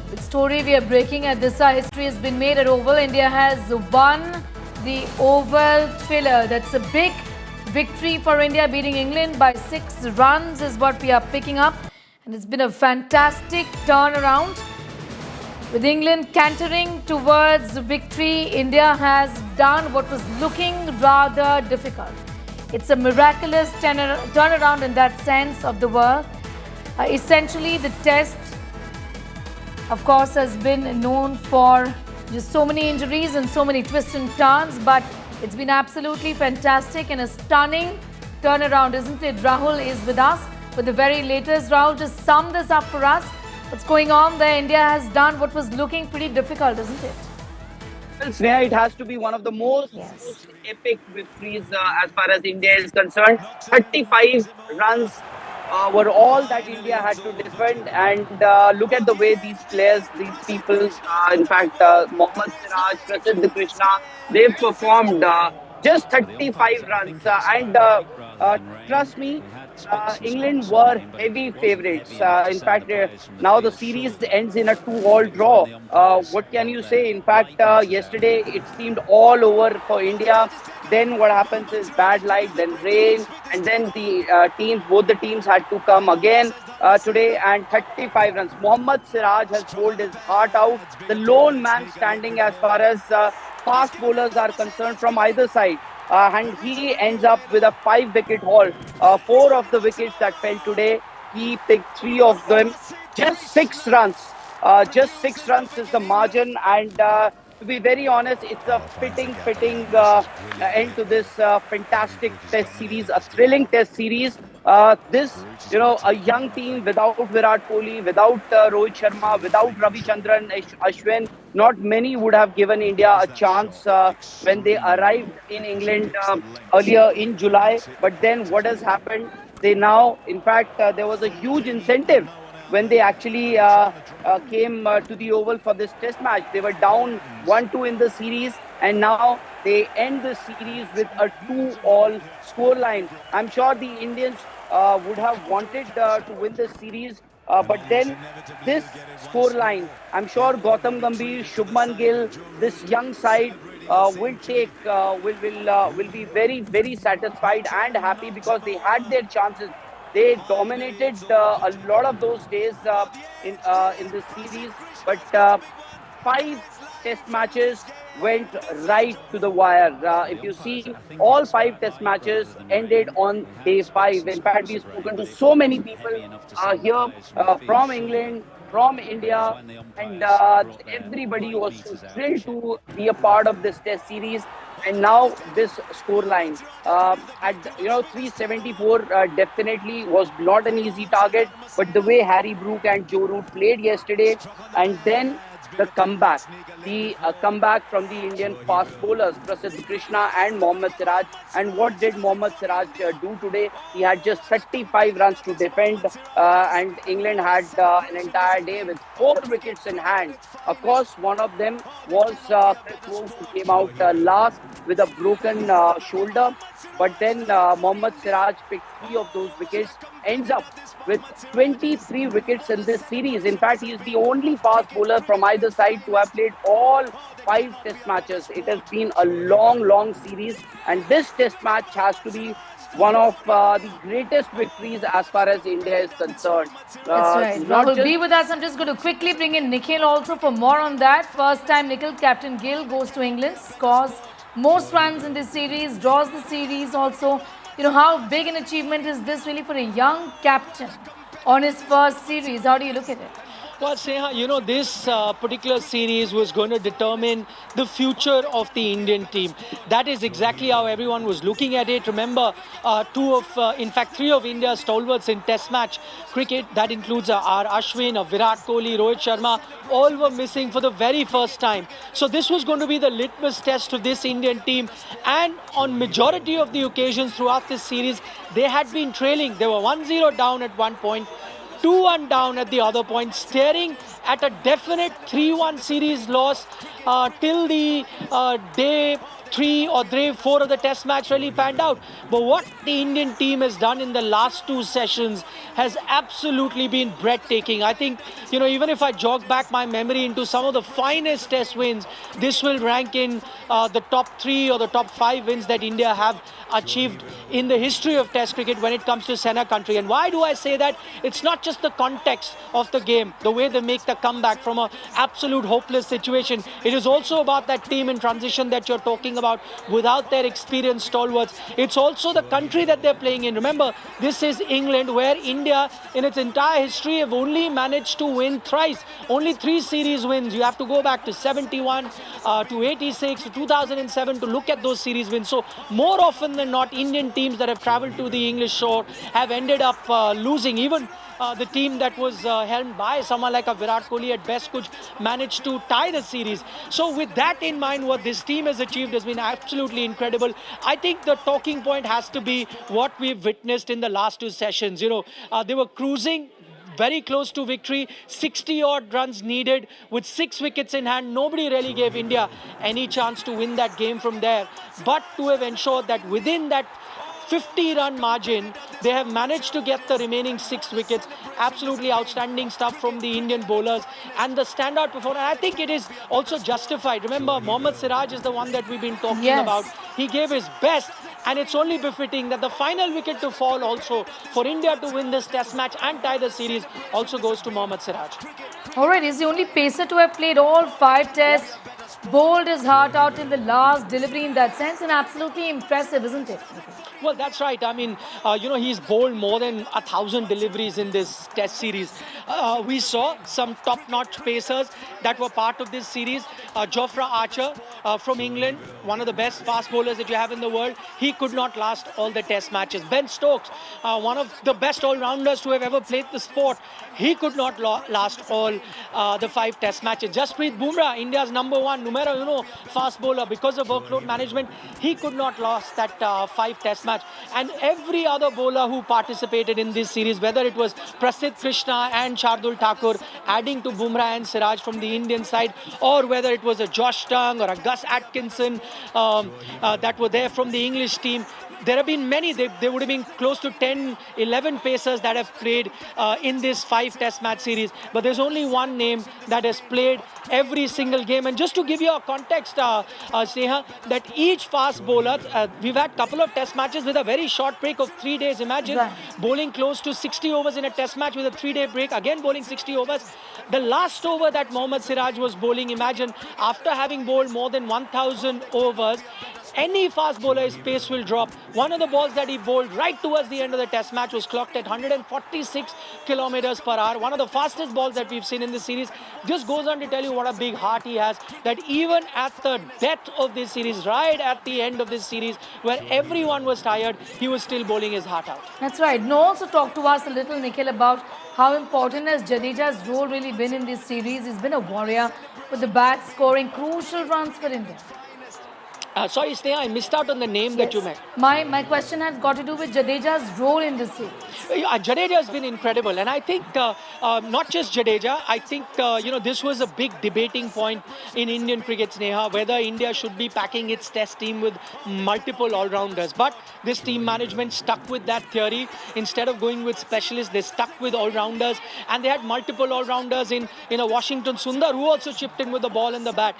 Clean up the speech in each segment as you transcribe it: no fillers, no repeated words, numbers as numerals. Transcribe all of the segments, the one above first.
Big story we are breaking at this hour. History has been made at Oval. India has won the Oval thriller. That's a big victory for India, beating England by 6 runs is what we are picking up. And it's been a fantastic turnaround. With England cantering towards victory, India has done what was looking rather difficult. It's a miraculous turnaround in that sense of the word. Essentially, the test, of course, has been known for just so many injuries and so many twists and turns, but it's been absolutely fantastic and a stunning turnaround, isn't it? Rahul is with us with the very latest. Rahul, just sum this up for us. What's going on there? India has done what was looking pretty difficult, isn't it? Well, Sneha, it has to be one of the most epic victories as far as India is concerned. 35 runs were all that India had to defend. And look at the way these players, these people, in fact, Mohammad Siraj, Prasidh Krishna, they've performed just 35 runs. Trust me, England were heavy favorites. In fact, now the series ends in a 2-all draw. What can you say? In fact, yesterday it seemed all over for India. Then what happens is bad light, then rain, and then both the teams had to come again today, and 35 runs. Mohammad Siraj has bowled his heart out. The lone man standing as far as fast bowlers are concerned from either side. And he ends up with a 5-wicket haul. 4 of the wickets that fell today, he picked 3 of them. Just 6 runs. Just 6 runs is the margin. And to be very honest, it's a fitting end to this fantastic test series, a thrilling test series. A young team without Virat Kohli, without Rohit Sharma, without Ravichandran Ashwin, not many would have given India a chance when they arrived in England earlier in July. But then what has happened? They now, in fact, there was a huge incentive when they actually came to the Oval for this test match. They were down 1-2 in the series, and now they end the series with a 2-all scoreline. I'm sure the Indians would have wanted to win this series, but then this scoreline, I'm sure Gautam Gambhir, Shubman Gill, this young side will be very, very satisfied and happy because they had their chances. They dominated a lot of those days in this series, but 5 test matches went right to the wire. If you see, all 5 test matches ended on day 5. In fact, we've spoken to so many people here from England, from India, and everybody was so thrilled to be a part of this test series. And now this scoreline at 374 definitely was not an easy target. But the way Harry Brook and Joe Root played yesterday, and then the comeback, from the Indian fast bowlers, Prasidh Krishna and Mohammad Siraj. And what did Mohammad Siraj do today? He had just 35 runs to defend, and England had an entire day with 4 wickets in hand. Of course, one of them was Chris Woakes, who came out last with a broken shoulder. But then Mohammad Siraj picked 3 of those wickets, ends up with 23 wickets in this series. In fact, he is the only fast bowler from either side to have played all 5 test matches. It has been a long series, and this test match has to be one of the greatest victories as far as India is concerned. That's right. Rahul, be with us. I'm just going to quickly bring in Nikhil also for more on that. First time, Nikhil, Captain Gill goes to England, scores most runs in this series, draws the series also. How big an achievement is this really for a young captain on his first series? How do you look at it? Well, Sneha, this particular series was going to determine the future of the Indian team. That is exactly how everyone was looking at it. Remember, 3 of India's stalwarts in test match cricket, that includes R. Ashwin, Virat Kohli, Rohit Sharma, all were missing for the very first time. So this was going to be the litmus test of this Indian team. And on majority of the occasions throughout this series, they had been trailing. They were 1-0 down at one point, 2-1 down at the other point, staring at a definite 3-1 series loss till the day four of the test match really panned out. But what the Indian team has done in the last two sessions has absolutely been breathtaking. I think, even if I jog back my memory into some of the finest test wins, this will rank in the top 3 or the top 5 wins that India have achieved in the history of Test cricket when it comes to Sena country. And why do I say that? It's not just the context of the game, the way they make the comeback from an absolute hopeless situation. It is also about that team in transition that you're talking about without their experienced stalwarts. It's also the country that they're playing in. Remember, this is England, where India in its entire history have only managed to win thrice. Only 3 series wins. You have to go back to 71, to 86, to 2007 to look at those series wins. So more often than not, Indian teams that have travelled to the English shore have ended up losing. Even the team that was helmed by someone like a Virat Kohli at best could manage to tie the series. So with that in mind, what this team has achieved has been absolutely incredible. I think the talking point has to be what we've witnessed in the last 2 sessions. They were cruising very close to victory, 60-odd runs needed with 6 wickets in hand. Nobody really gave India any chance to win that game from there. But to have ensured that within that 50-run margin, they have managed to get the remaining 6 wickets. Absolutely outstanding stuff from the Indian bowlers and the standout performance. I think it is also justified. Remember, Mohammad Siraj is the one that we've been talking about. He gave his best, and it's only befitting that the final wicket to fall also for India to win this test match and tie the series also goes to Mohammad Siraj. All right, he's the only pacer to have played all 5 tests, bowled his heart out in the last delivery in that sense, and absolutely impressive, isn't it? Well, that's right. I mean, he's bowled more than 1,000 deliveries in this test series. We saw some top-notch pacers that were part of this series. Jofra Archer from England, one of the best fast bowlers that you have in the world. He could not last all the test matches. Ben Stokes, one of the best all-rounders to have ever played the sport. He could not last all the 5 test matches. Jasprit Bumrah, India's #1 numero fast bowler, because of workload management, he could not last that 5 test match. And every other bowler who participated in this series, whether it was Prasidh Krishna and Shardul Thakur adding to Bumrah and Siraj from the Indian side, or whether it was a Josh Tongue or a Gus Atkinson that were there from the English team, there have been many. There would have been close to 10, 11 pacers that have played in this 5 test match series. But there's only one name that has played every single game. And just to give you a context, Sneha, that each fast bowler, we've had a couple of test matches with a very short break of 3 days. Imagine bowling close to 60 overs in a test match with a 3-day break, again bowling 60 overs. The last over that Mohammad Siraj was bowling, imagine, after having bowled more than 1,000 overs, any fast bowler, his pace will drop. One of the balls that he bowled right towards the end of the test match was clocked at 146 kilometers per hour. One of the fastest balls that we've seen in this series. Just goes on to tell you what a big heart he has, that even at the death of this series, right at the end of this series, where everyone was tired, he was still bowling his heart out. That's right. No, also talk to us a little, Nikhil, about how important has Jadeja's role really been in this series. He's been a warrior with the bat, scoring crucial runs for India. Sorry, Sneha, I missed out on the name that you meant. My question has got to do with Jadeja's role in this series. Jadeja has been incredible, and I think not just Jadeja. I think this was a big debating point in Indian cricket, Sneha, whether India should be packing its test team with multiple all-rounders. But this team management stuck with that theory. Instead of going with specialists, they stuck with all-rounders, and they had multiple all-rounders in a Washington Sundar, who also chipped in with the ball and the bat.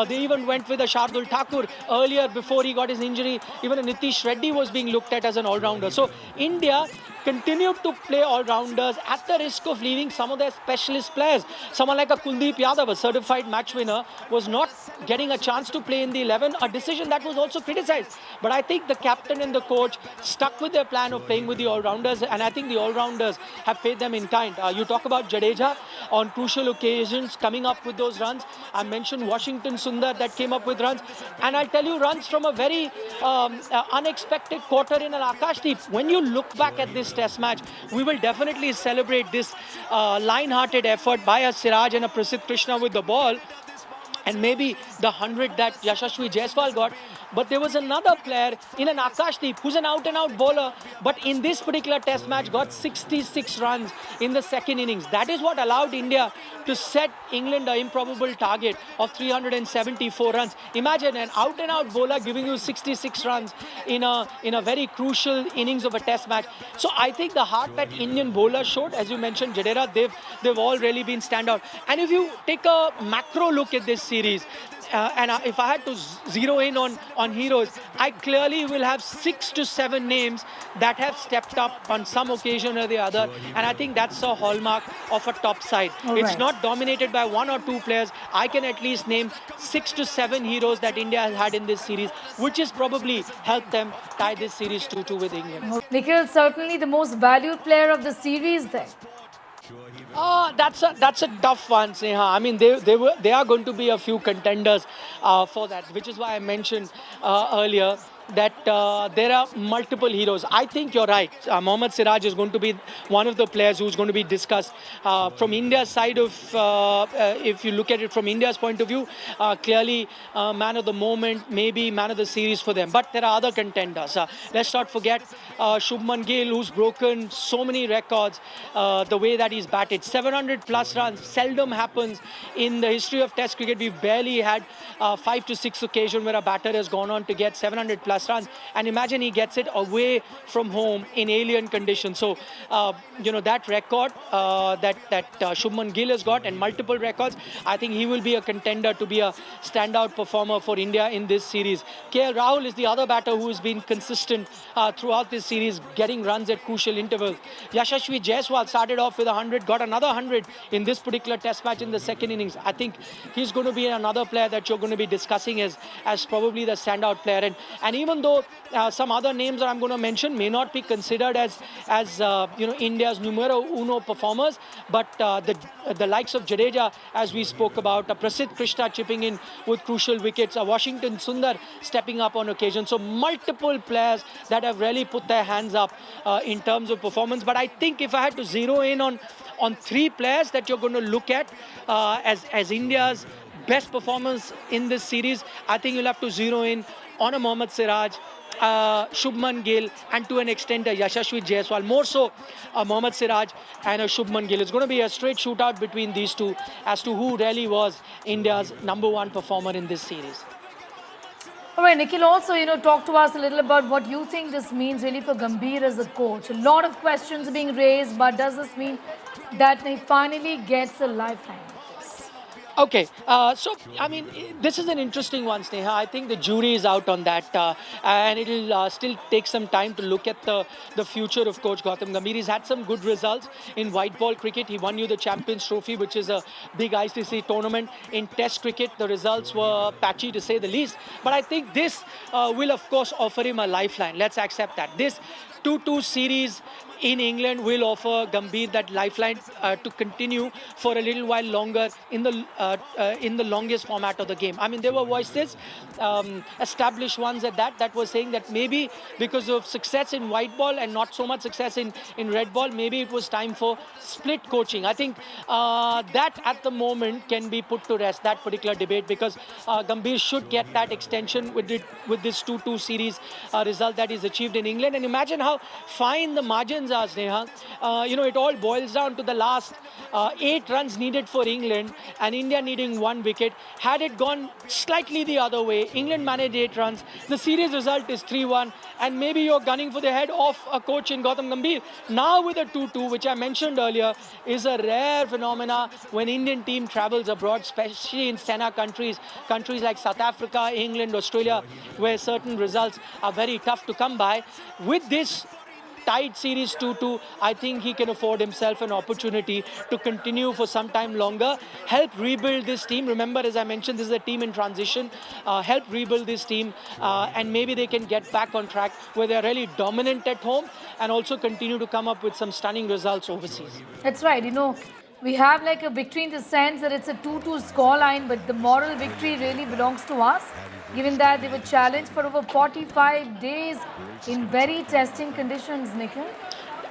They even went with a Shardul Thakur earlier before he got his injury. Even a Nitish Reddy was being looked at as an all-rounder. So India continued to play all-rounders at the risk of leaving some of their specialist players. Someone like a Kuldeep Yadav, a certified match winner, was not getting a chance to play in the 11, a decision that was also criticized. But I think the captain and the coach stuck with their plan of playing with the all-rounders, and I think the all-rounders have paid them in kind. You talk about Jadeja on crucial occasions coming up with those runs. I mentioned Washington Sundar that came up with runs, and I'll tell you, runs from a very unexpected quarter in Al Akashdeep. When you look back at this test match, we will definitely celebrate this line-hearted effort by a Siraj and a Prasidh Krishna with the ball, and maybe the 100 that Yashasvi Jaiswal got. But there was another player in an Akashdeep who's an out-and-out bowler, but in this particular test match got 66 runs in the second innings. That is what allowed India to set England an improbable target of 374 runs. Imagine an out-and-out bowler giving you 66 runs in a very crucial innings of a test match. So I think the heart that Indian bowlers showed, as you mentioned, Jadera, they've all really been standout. And if you take a macro look at this series, if I had to zero in on heroes, I clearly will have 6 to 7 names that have stepped up on some occasion or the other. And I think that's a hallmark of a top side. It's not dominated by 1 or 2 players. I can at least name 6 to 7 heroes that India has had in this series, which has probably helped them tie this series 2-2 with England. Nikhil, certainly the most valued player of the series then. That's a tough one, Sneha. I mean, they are going to be a few contenders for that, which is why I mentioned earlier that there are multiple heroes. I think you're right. Mohammad Siraj is going to be one of the players who's going to be discussed. From India's side of, if you look at it from India's point of view, clearly man of the moment, maybe man of the series for them. But there are other contenders. Let's not forget Shubman Gill, who's broken so many records, the way that he's batted. 700 plus runs seldom happens in the history of Test cricket. We've barely had 5 to 6 occasions where a batter has gone on to get 700 plus runs, and imagine he gets it away from home in alien conditions. So that record that Shubman Gill has got, and multiple records, I think he will be a contender to be a standout performer for India in this series. KL Rahul is the other batter who has been consistent throughout this series, getting runs at crucial intervals. Yashasvi Jaiswal started off with 100, got another 100 in this particular test match in the second innings. I think he's going to be another player that you're going to be discussing as probably the standout player. And even though some other names that I'm going to mention may not be considered as India's numero uno performers, but the likes of Jadeja, as we spoke about, Prasidh Krishna chipping in with crucial wickets, Washington Sundar stepping up on occasion. So multiple players that have really put their hands up in terms of performance. But I think if I had to zero in on 3 players that you're going to look at as India's best performance in this series, I think you'll have to zero in on a Mohammad Siraj, Shubman Gill, and to an extent a Yashasvi Jaiswal. More so Mohammad Siraj and a Shubman Gill. It's going to be a straight shootout between these two as to who really was India's #1 performer in this series. All right, Nikhil, also, talk to us a little about what you think this means really for Gambhir as a coach. A lot of questions being raised, but does this mean that he finally gets a lifeline? Okay, so I mean, this is an interesting one, Sneha. I think the jury is out on that, and it'll still take some time to look at the future of Coach Gautam Gambhir. He's had some good results in white ball cricket. He won you the Champions Trophy, which is a big ICC tournament. In Test cricket, the results were patchy to say the least. But I think this will, of course, offer him a lifeline. Let's accept that. This 2-2 series in England will offer Gambhir that lifeline to continue for a little while longer in the longest format of the game. I mean, there were voices, established ones at that were saying that maybe because of success in white ball and not so much success in red ball, maybe it was time for split coaching. I think that at the moment can be put to rest, that particular debate, because Gambhir should get that extension with this 2-2 series result that is achieved in England. And imagine how fine the margins are, Sneha. It all boils down to the last 8 runs needed for England and India needing 1 wicket. Had it gone slightly the other way, England managed 8 runs. The series result is 3-1, and maybe you're gunning for the head of a coach in Gautam Gambhir. Now with a 2-2, which I mentioned earlier, is a rare phenomena when Indian team travels abroad, especially in SENA countries like South Africa, England, Australia, where certain results are very tough to come by. With this tied series 2-2, I think he can afford himself an opportunity to continue for some time longer, help rebuild this team. Remember, as I mentioned, this is a team in transition. Help rebuild this team, and maybe they can get back on track where they're really dominant at home and also continue to come up with some stunning results overseas. That's right. We have like a victory in the sense that it's a 2-2 scoreline, but the moral victory really belongs to us, given that they were challenged for over 45 days in very testing conditions, Nikhil.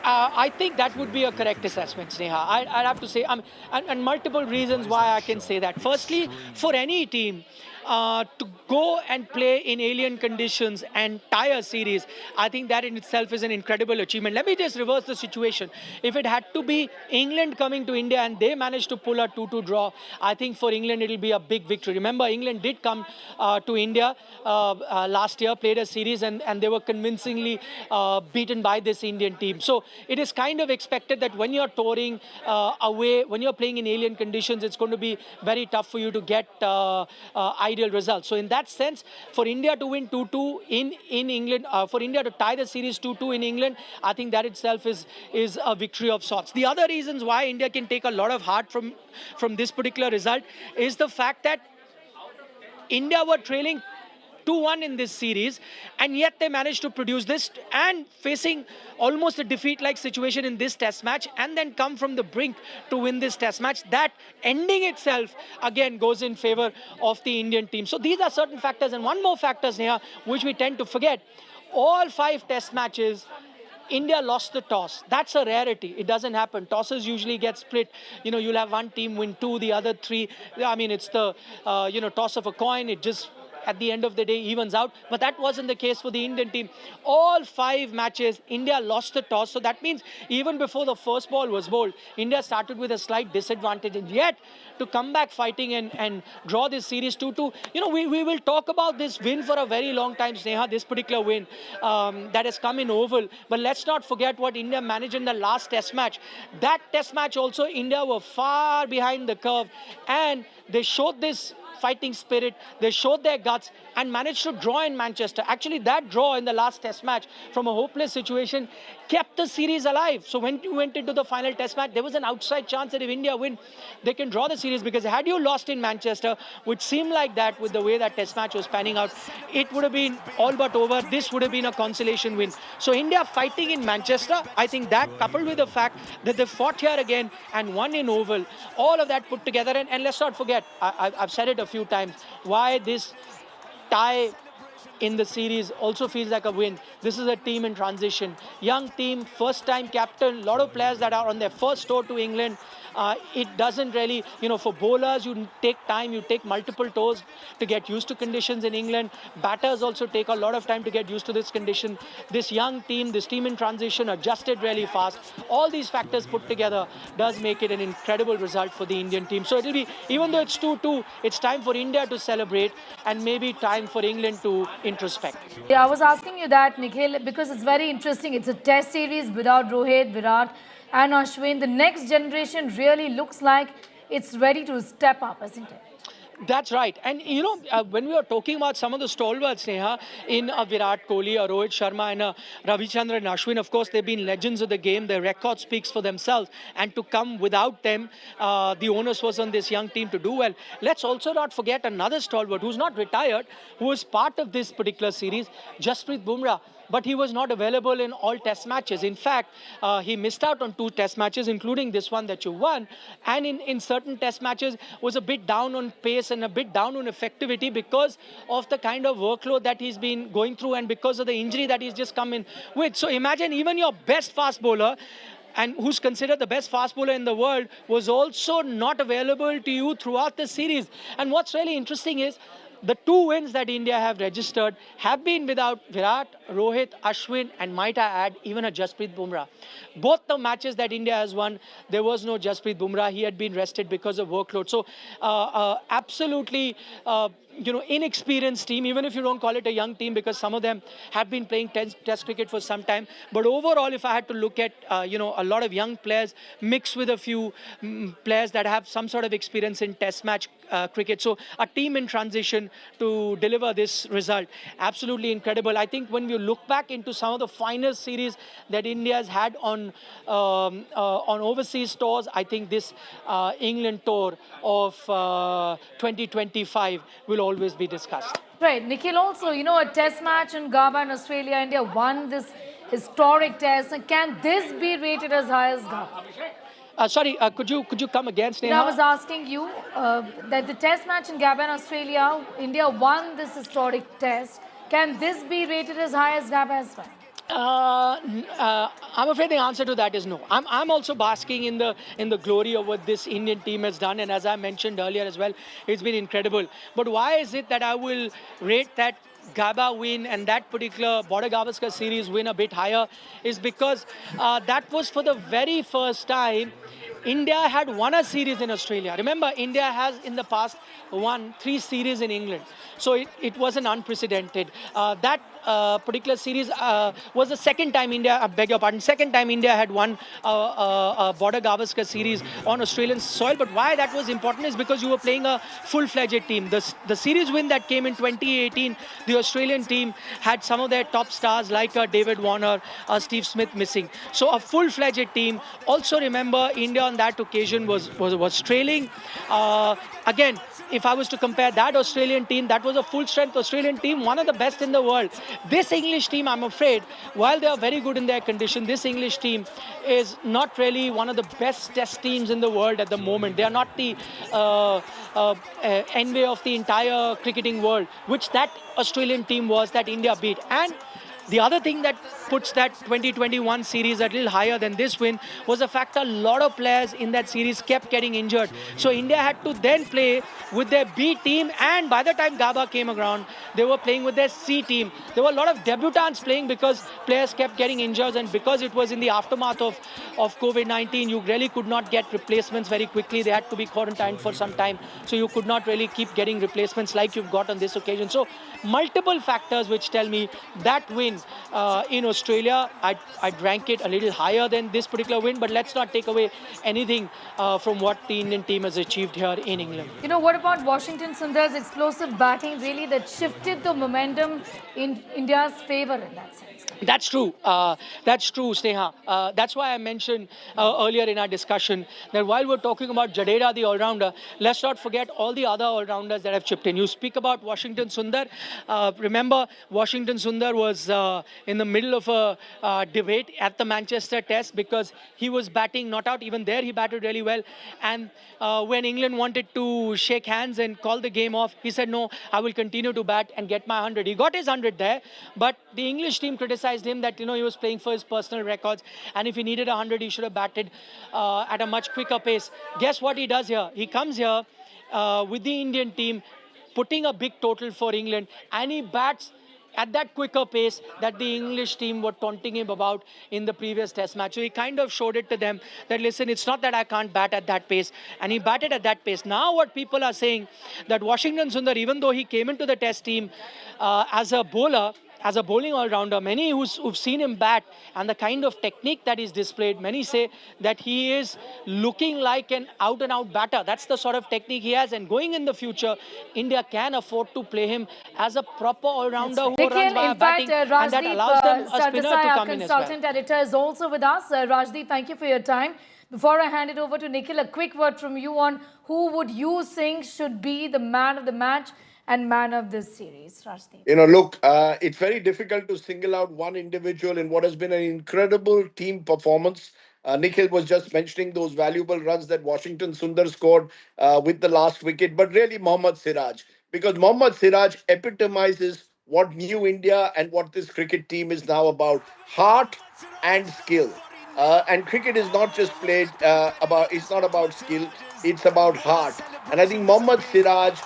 I think that would be a correct assessment, Sneha. I'd have to say, and multiple reasons why I can say that. Firstly, for any team to go and play in alien conditions and tie a series, I think that in itself is an incredible achievement. Let me just reverse the situation. If it had to be England coming to India and they managed to pull a 2-2 draw, I think for England it'll be a big victory. Remember, England did come to India last year, played a series, and they were convincingly beaten by this Indian team. So it is kind of expected that when you're touring away, when you're playing in alien conditions, it's going to be very tough for you to get ideal results. So in that sense, for India to win 2-2 in England, for India to tie the series 2-2 in England, I think that itself is a victory of sorts. The other reasons why India can take a lot of heart from this particular result is the fact that India were trailing 2-1 in this series, and yet they managed to produce this and facing almost a defeat-like situation in this test match, and then come from the brink to win this test match. That ending itself, again, goes in favor of the Indian team. So these are certain factors. And one more factor, Sneha, which we tend to forget. All 5 test matches, India lost the toss. That's a rarity. It doesn't happen. Tosses usually get split. You know, you'll have one team win 2, the other 3. I mean, it's the, toss of a coin. It just, at the end of the day, evens out. But that wasn't the case for the Indian team. All 5 matches, India lost the toss. So that means even before the first ball was bowled, India started with a slight disadvantage. And yet, to come back fighting and draw this series 2-2, we will talk about this win for a very long time, Sneha, this particular win that has come in Oval. But let's not forget what India managed in the last test match. That test match also, India were far behind the curve. And they showed this fighting spirit, they showed their guts and managed to draw in Manchester. Actually, that draw in the last test match from a hopeless situation kept the series alive. So when you went into the final test match, there was an outside chance that if India win, they can draw the series, because had you lost in Manchester, which seemed like that with the way that test match was panning out, it would have been all but over. This would have been a consolation win. So India fighting in Manchester, I think that coupled with the fact that they fought here again and won in Oval, all of that put together. And let's not forget, I've said it a few times, why this tie in the series also feels like a win. This is a team in transition. Young team, first time captain, a lot of players that are on their first tour to England. It doesn't really, for bowlers, you take time, you take multiple tours to get used to conditions in England. Batters also take a lot of time to get used to this condition. This young team, this team in transition adjusted really fast. All these factors put together does make it an incredible result for the Indian team. So it'll be, even though it's 2-2, it's time for India to celebrate and maybe time for England to introspect. Yeah, I was asking you that, Nikhil, because it's very interesting. It's a test series without Rohit, Virat and Ashwin. The next generation really looks like it's ready to step up, isn't it? That's right. And, when we are talking about some of the stalwarts, Neha, in Virat Kohli, Rohit Sharma and Ravichandran and Ashwin, of course, they've been legends of the game. Their record speaks for themselves. And to come without them, the onus was on this young team to do well. Let's also not forget another stalwart who's not retired, who was part of this particular series, Jasprit Bumrah. But he was not available in all test matches. In fact, he missed out on 2 test matches, including this one that you won. And in certain test matches was a bit down on pace and a bit down on effectivity because of the kind of workload that he's been going through and because of the injury that he's just come in with. So imagine even your best fast bowler, and who's considered the best fast bowler in the world, was also not available to you throughout the series. And what's really interesting is, the 2 wins that India have registered have been without Virat, Rohit, Ashwin, and might I add, even a Jasprit Bumrah. Both the matches that India has won, there was no Jasprit Bumrah. He had been rested because of workload. So absolutely inexperienced team, even if you don't call it a young team, because some of them have been playing test cricket for some time. But overall, if I had to look at, a lot of young players mixed with a few players that have some sort of experience in test match cricket. So a team in transition to deliver this result. Absolutely incredible. I think when we look back into some of the finest series that India has had on overseas tours, I think this England tour of 2025 will always be discussed. Right. Nikhil, also, a test match in Gabba in Australia. India won this historic test. And can this be rated as high as Gabba? Sorry, could you come again, Sneha? I was asking you that the test match in Gabba in Australia, India won this historic test. Can this be rated as high as Gabba as well? I'm afraid the answer to that is no. I'm also basking in the glory of what this Indian team has done, and as I mentioned earlier as well, it's been incredible. But why is it that I will rate that Gaba win and that particular Border Gavaskar series win a bit higher? Is because that was for the very first time India had won a series in Australia. Remember, India has in the past won 3 series in England. So it wasn't unprecedented. That particular series was the second time India, I beg your pardon, second time India had won a Border Gavaskar series on Australian soil. But why that was important is because you were playing a full-fledged team. The series win that came in 2018, the Australian team had some of their top stars like David Warner, Steve Smith missing. So a full-fledged team. Also remember, India on that occasion was trailing. Again, if I was to compare that Australian team, that was a full-strength Australian team, one of the best in the world. This English team, I'm afraid, while they are very good in their condition, this English team is not really one of the best test teams in the world at the moment. They are not the envy of the entire cricketing world, which that Australian team was that India beat. And the other thing that puts that 2021 series a little higher than this win was the fact a lot of players in that series kept getting injured. So India had to then play with their B team, and by the time Gaba came around, they were playing with their C team. There were a lot of debutants playing because players kept getting injured, and because it was in the aftermath of COVID-19, you really could not get replacements very quickly. They had to be quarantined for some time, so you could not really keep getting replacements like you've got on this occasion. So multiple factors which tell me that win in Australia, I'd rank it a little higher than this particular win, but let's not take away anything from what the Indian team has achieved here in England. You know, what about Washington Sundar's explosive batting really that shifted the momentum in India's favor in that sense? That's true. That's true, Sneha. That's why I mentioned earlier in our discussion that while we're talking about Jadeja, the all-rounder, let's not forget all the other all-rounders that have chipped in. You speak about Washington Sundar. Remember, Washington Sundar was in the middle of a debate at the Manchester Test because he was batting not out. Even there, he batted really well. And when England wanted to shake hands and call the game off, he said, no, I will continue to bat and get my 100. He got his 100 there, but the English team criticized him that, he was playing for his personal records, and if he needed 100, he should have batted at a much quicker pace. Guess what he does here? He comes here with the Indian team, putting a big total for England, and he bats at that quicker pace that the English team were taunting him about in the previous test match. So he kind of showed it to them that, listen, it's not that I can't bat at that pace. And he batted at that pace. Now what people are saying, that Washington Sundar, even though he came into the test team as a bowler, as a bowling all-rounder, many who've seen him bat and the kind of technique that he's displayed, many say that he is looking like an out-and-out batter. That's the sort of technique he has. And going in the future, India can afford to play him as a proper all-rounder who runs Nikhil, via in fact, batting, and that Rajdeep allows them a spinner to Sardesai, our come in as well. consultant editor, is also with us. Rajdeep, thank you for your time. Before I hand it over to Nikhil, a quick word from you on who would you think should be the man of the match and man of this series, Rajdeep? Look, it's very difficult to single out one individual in what has been an incredible team performance. Nikhil was just mentioning those valuable runs that Washington Sundar scored with the last wicket, but really Mohammad Siraj, because Mohammad Siraj epitomizes what new India and what this cricket team is now about: heart and skill. And cricket is not just played it's not about skill, it's about heart. And I think Mohammad Siraj,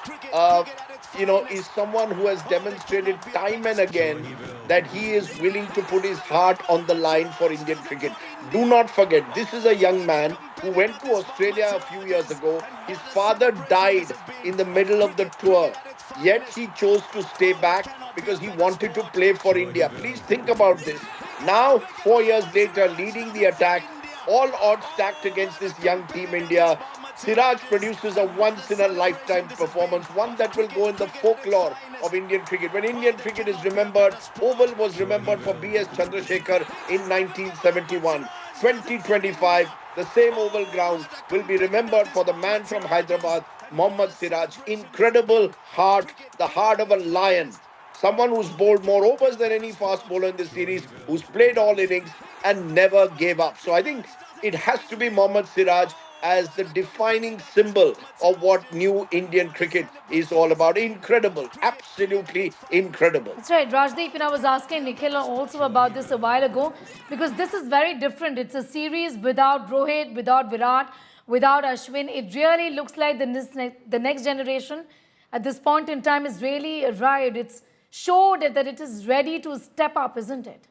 is someone who has demonstrated time and again that he is willing to put his heart on the line for Indian cricket. Do not forget, this is a young man who went to Australia a few years ago. His father died in the middle of the tour, yet he chose to stay back because he wanted to play for India. Please think about this. Now, 4 years later, leading the attack, all odds stacked against this young team India, Siraj produces a once-in-a-lifetime performance, one that will go in the folklore of Indian cricket. When Indian cricket is remembered, Oval was remembered for B.S. Chandrasekhar in 1971. 2025, the same Oval ground will be remembered for the man from Hyderabad, Mohammad Siraj. Incredible heart, the heart of a lion. Someone who's bowled more overs than any fast bowler in this series, who's played all innings and never gave up. So I think it has to be Mohammad Siraj. as the defining symbol of what new Indian cricket is all about. Incredible, absolutely incredible. That's right, Rajdeep. And I was asking Nikhil also about this a while ago because this is very different. It's a series without Rohit, without Virat, without Ashwin. It really looks like the next generation at this point in time is really arrived. It's showed that it is ready to step up, isn't it?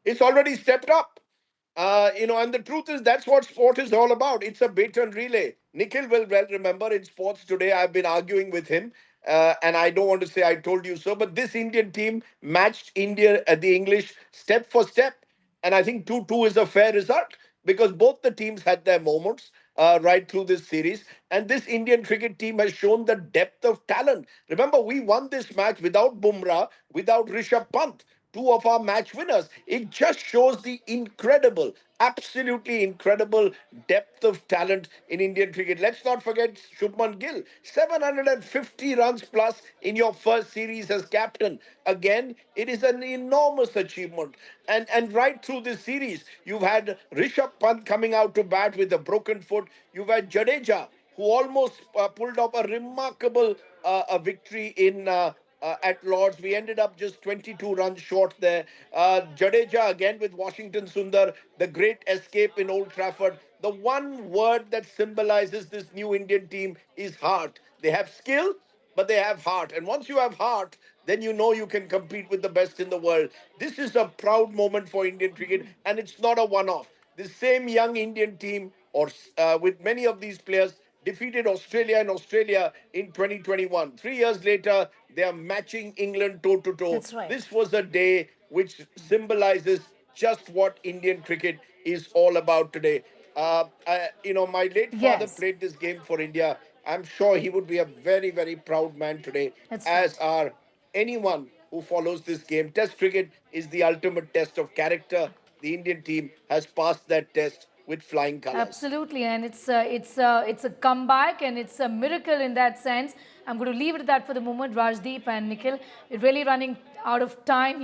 It's already stepped up. And the truth is that's what sport is all about. It's a baton relay. Nikhil will well remember in sports today, I've been arguing with him, and I don't want to say I told you so, but this Indian team matched India at the English step for step. And I think 2-2 is a fair result because both the teams had their moments right through this series. And this Indian cricket team has shown the depth of talent. Remember, we won this match without Bumrah, without Rishabh Pant, two of our match winners. It just shows the incredible, absolutely incredible depth of talent in Indian cricket. Let's not forget Shubman Gill, 750 runs plus in your first series as captain. Again, it is an enormous achievement. And right through this series, you've had Rishabh Pant coming out to bat with a broken foot. You've had Jadeja, who almost pulled off a remarkable a victory in at Lords. We ended up just 22 runs short there. Jadeja again with Washington Sundar, the great escape in Old Trafford. The one word that symbolizes this new Indian team is heart. They have skill, but they have heart. And once you have heart, then you know you can compete with the best in the world. This is a proud moment for Indian cricket, and it's not a one off. The same young Indian team, or with many of these players, defeated Australia in Australia in 2021. 3 years later, they are matching England toe to toe. That's right. This was a day which symbolizes just what Indian cricket is all about today. My late father Yes, played this game for India. I'm sure he would be a very, very proud man today, that's as right. are anyone who follows this game. Test cricket is the ultimate test of character. The Indian team has passed that test with flying colors. Absolutely, and it's a comeback and it's a miracle in that sense. I'm going to leave it at that for the moment, Rajdeep and Nikhil. We're really running out of time.